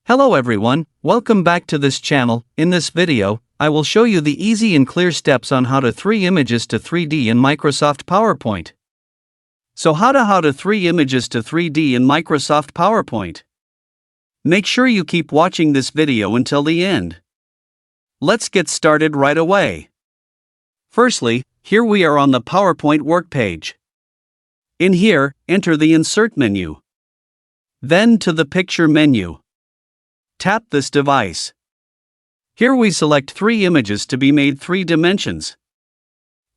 Hello everyone, welcome back to this channel. In this video, I will show you the easy and clear steps on how to 3 images to 3D in Microsoft PowerPoint. So how to 3 images to 3D in Microsoft PowerPoint? Make sure you keep watching this video until the end. Let's get started right away. Firstly, here we are on the PowerPoint work page. In here, enter the Insert menu. Then to the Picture menu. Tap this device. Here we select 3 images to be made 3 dimensions.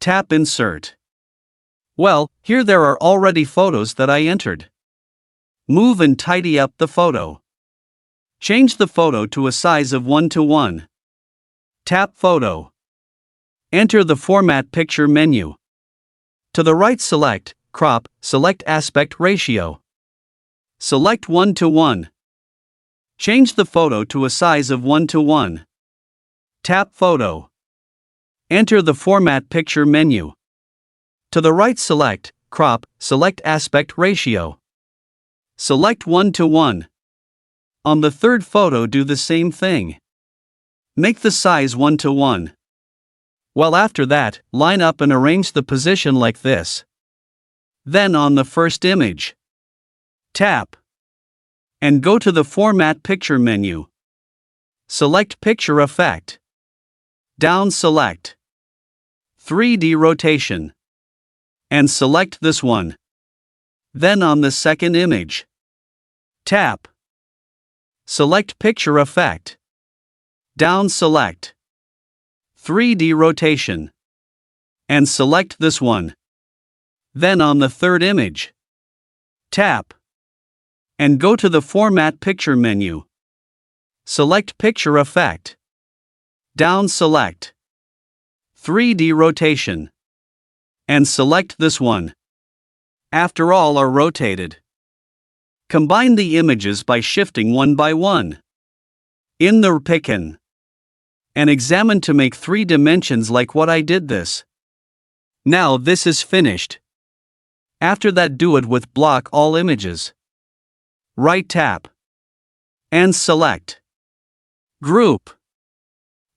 Tap Insert. Well, here there are already photos that I entered. Move and tidy up the photo. Change the photo to a size of 1:1. Tap Photo. Enter the Format Picture menu. To the right select Crop, select Aspect Ratio. Select 1:1. Change the photo to a size of 1:1. Tap Photo. Enter the Format Picture menu. To the right select Crop, select Aspect Ratio. Select 1:1. On the third photo do the same thing. Make the size 1:1. Well, after that, line up and arrange the position like this. Then on the first image, tap and go to the Format Picture menu. Select Picture Effect. Down select 3D Rotation. And select this one. Then on the second image, tap. Select Picture Effect. Down select 3D Rotation. And select this one. Then on the third image, tap. And go to the Format Picture menu. Select Picture Effect. Down select 3D Rotation. And select this one. After all are rotated, combine the images by shifting one by one. In the Picken. And examine to make 3 dimensions like what I did this. Now this is finished. After that do it with Block All Images. Right tap. And select Group.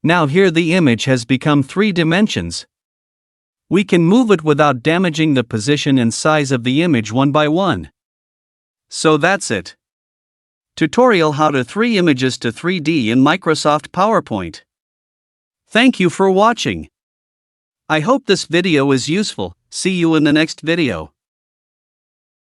Now here the image has become 3 dimensions. We can move it without damaging the position and size of the image one by one. So that's it. Tutorial how to 3 images to 3D in Microsoft PowerPoint. Thank you for watching. I hope this video is useful. See you in the next video.